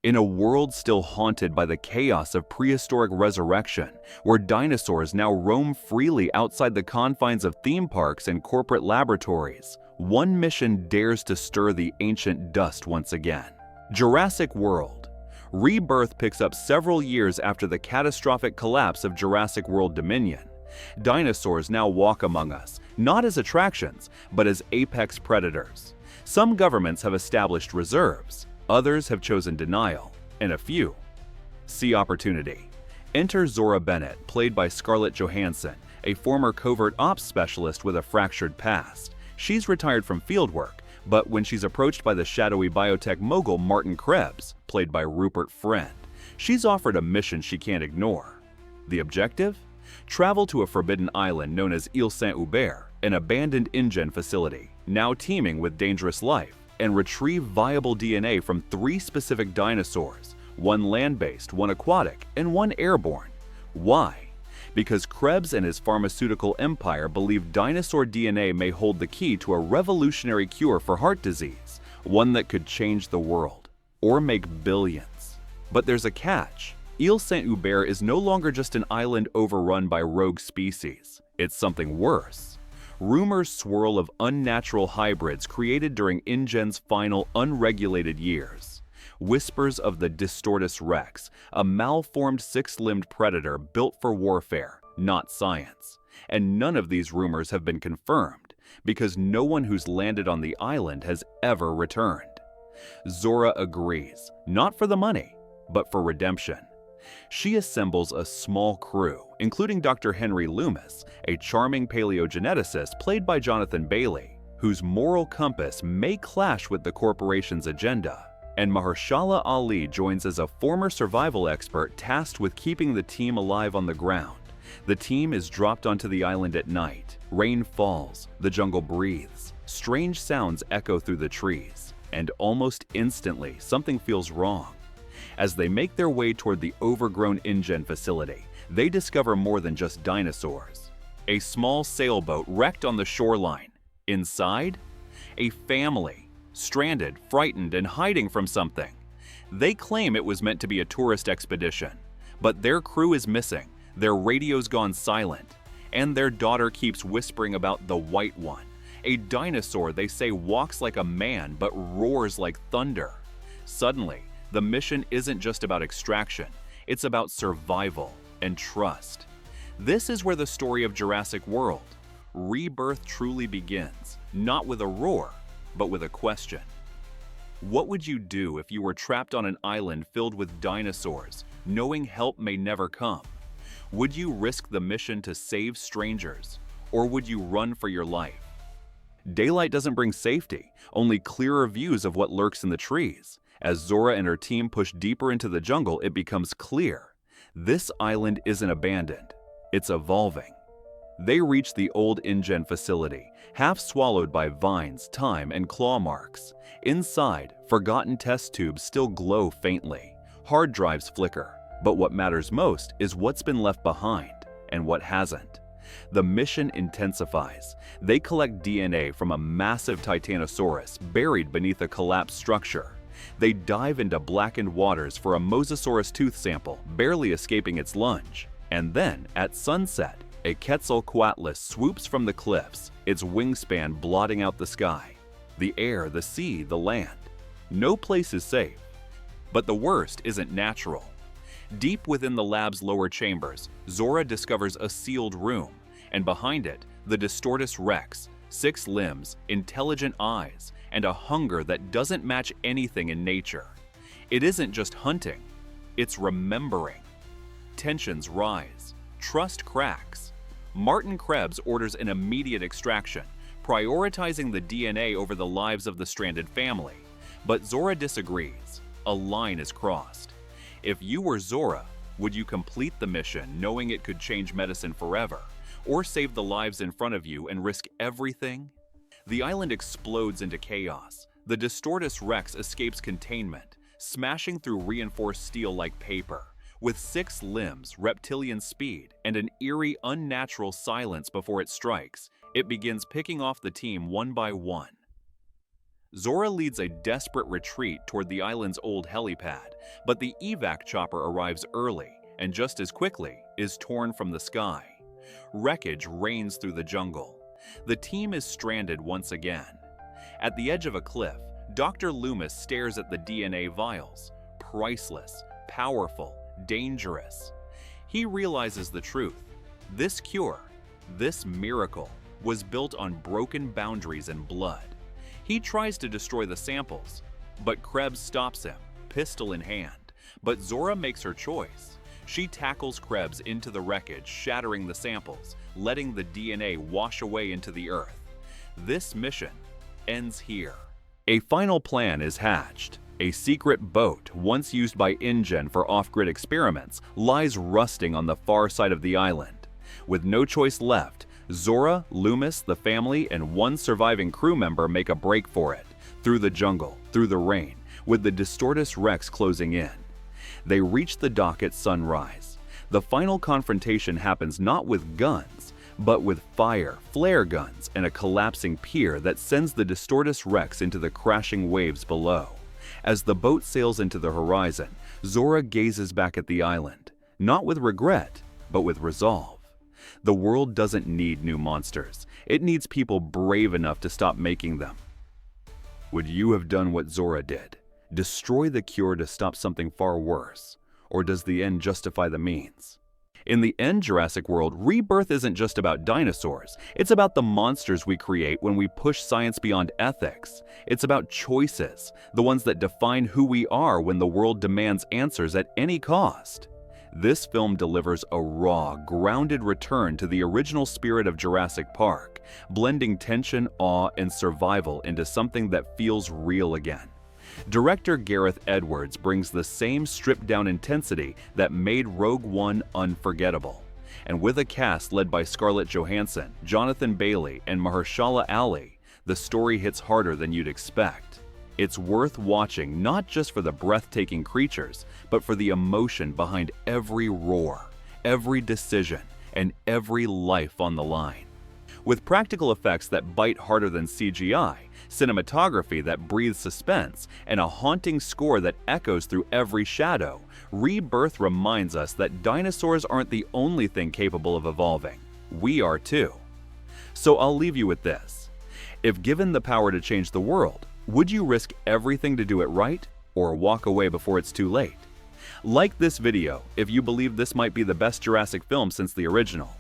In a world still haunted by the chaos of prehistoric resurrection, where dinosaurs now roam freely outside the confines of theme parks and corporate laboratories, one mission dares to stir the ancient dust once again. Jurassic World. Rebirth picks up several years after the catastrophic collapse of Jurassic World Dominion. Dinosaurs now walk among us, not as attractions, but as apex predators. Some governments have established reserves, others have chosen denial, and a few see opportunity. Enter Zora Bennett, played by Scarlett Johansson, a former covert ops specialist with a fractured past. She's retired from fieldwork, but when she's approached by the shadowy biotech mogul Martin Krebs, played by Rupert Friend, she's offered a mission she can't ignore. The objective? Travel to a forbidden island known as Île Saint-Hubert, an abandoned InGen facility, now teeming with dangerous life, and retrieve viable DNA from 3 specific dinosaurs, one land-based, one aquatic, and one airborne. Why? Because Krebs and his pharmaceutical empire believe dinosaur DNA may hold the key to a revolutionary cure for heart disease, one that could change the world, or make billions. But there's a catch. Île Saint-Hubert is no longer just an island overrun by rogue species. It's something worse. Rumors swirl of unnatural hybrids created during InGen's final unregulated years. Whispers of the Distortus Rex, a malformed 6-limbed predator built for warfare, not science. And none of these rumors have been confirmed, because no one who's landed on the island has ever returned. Zora agrees, not for the money, but for redemption. She assembles a small crew, including Dr. Henry Loomis, a charming paleogeneticist played by Jonathan Bailey, whose moral compass may clash with the corporation's agenda. And Mahershala Ali joins as a former survival expert tasked with keeping the team alive on the ground. The team is dropped onto the island at night. Rain falls, the jungle breathes, strange sounds echo through the trees, and almost instantly something feels wrong. As they make their way toward the overgrown InGen facility, they discover more than just dinosaurs. A small sailboat wrecked on the shoreline. Inside, a family, stranded, frightened, and hiding from something. They claim it was meant to be a tourist expedition, but their crew is missing, their radio's gone silent, and their daughter keeps whispering about the White One, a dinosaur they say walks like a man but roars like thunder. Suddenly, the mission isn't just about extraction, it's about survival and trust. This is where the story of Jurassic World, Rebirth, truly begins, not with a roar, but with a question. What would you do if you were trapped on an island filled with dinosaurs, knowing help may never come? Would you risk the mission to save strangers, or would you run for your life? Daylight doesn't bring safety, only clearer views of what lurks in the trees. As Zora and her team push deeper into the jungle, it becomes clear. This island isn't abandoned, it's evolving. They reach the old InGen facility, half swallowed by vines, time, and claw marks. Inside, forgotten test tubes still glow faintly. Hard drives flicker. But what matters most is what's been left behind and what hasn't. The mission intensifies. They collect DNA from a massive Titanosaurus buried beneath a collapsed structure. They dive into blackened waters for a Mosasaurus tooth sample, barely escaping its lunge. And then, at sunset, a Quetzalcoatlus swoops from the cliffs, its wingspan blotting out the sky. The air, the sea, the land. No place is safe. But the worst isn't natural. Deep within the lab's lower chambers, Zora discovers a sealed room, and behind it, the Distortus Rex, 6 limbs, intelligent eyes, and a hunger that doesn't match anything in nature. It isn't just hunting, it's remembering. Tensions rise, trust cracks. Martin Krebs orders an immediate extraction, prioritizing the DNA over the lives of the stranded family. But Zora disagrees. A line is crossed. If you were Zora, would you complete the mission knowing it could change medicine forever, or save the lives in front of you and risk everything? The island explodes into chaos. The Distortus Rex escapes containment, smashing through reinforced steel like paper. With 6 limbs, reptilian speed, and an eerie, unnatural silence before it strikes, it begins picking off the team one by one. Zora leads a desperate retreat toward the island's old helipad, but the evac chopper arrives early and just as quickly is torn from the sky. Wreckage rains through the jungle. The team is stranded once again. At the edge of a cliff, Dr. Loomis stares at the DNA vials. Priceless, powerful, dangerous. He realizes the truth. This cure, this miracle, was built on broken boundaries and blood. He tries to destroy the samples, but Krebs stops him, pistol in hand. But Zora makes her choice. She tackles Krebs into the wreckage, shattering the samples, letting the DNA wash away into the earth. This mission ends here. A final plan is hatched. A secret boat, once used by InGen for off-grid experiments, lies rusting on the far side of the island. With no choice left, Zora, Loomis, the family, and one surviving crew member make a break for it, through the jungle, through the rain, with the Distortus Rex closing in. They reach the dock at sunrise. The final confrontation happens not with guns, but with fire, flare guns, and a collapsing pier that sends the Distortus Rex into the crashing waves below. As the boat sails into the horizon, Zora gazes back at the island, not with regret, but with resolve. The world doesn't need new monsters. It needs people brave enough to stop making them. Would you have done what Zora did? Destroy the cure to stop something far worse? Or does the end justify the means? In the end Jurassic World, Rebirth isn't just about dinosaurs. It's about the monsters we create when we push science beyond ethics. It's about choices, the ones that define who we are when the world demands answers at any cost. This film delivers a raw, grounded return to the original spirit of Jurassic Park, blending tension, awe, and survival into something that feels real again. Director Gareth Edwards brings the same stripped-down intensity that made Rogue One unforgettable. And with a cast led by Scarlett Johansson, Jonathan Bailey, and Mahershala Ali, the story hits harder than you'd expect. It's worth watching not just for the breathtaking creatures, but for the emotion behind every roar, every decision, and every life on the line. With practical effects that bite harder than CGI, cinematography that breathes suspense, and a haunting score that echoes through every shadow, Rebirth reminds us that dinosaurs aren't the only thing capable of evolving. We are too. So I'll leave you with this. If given the power to change the world, would you risk everything to do it right, or walk away before it's too late? Like this video if you believe this might be the best Jurassic film since the original.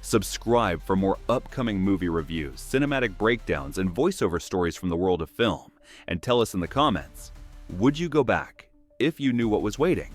Subscribe for more upcoming movie reviews, cinematic breakdowns, and voiceover stories from the world of film. And tell us in the comments, would you go back if you knew what was waiting?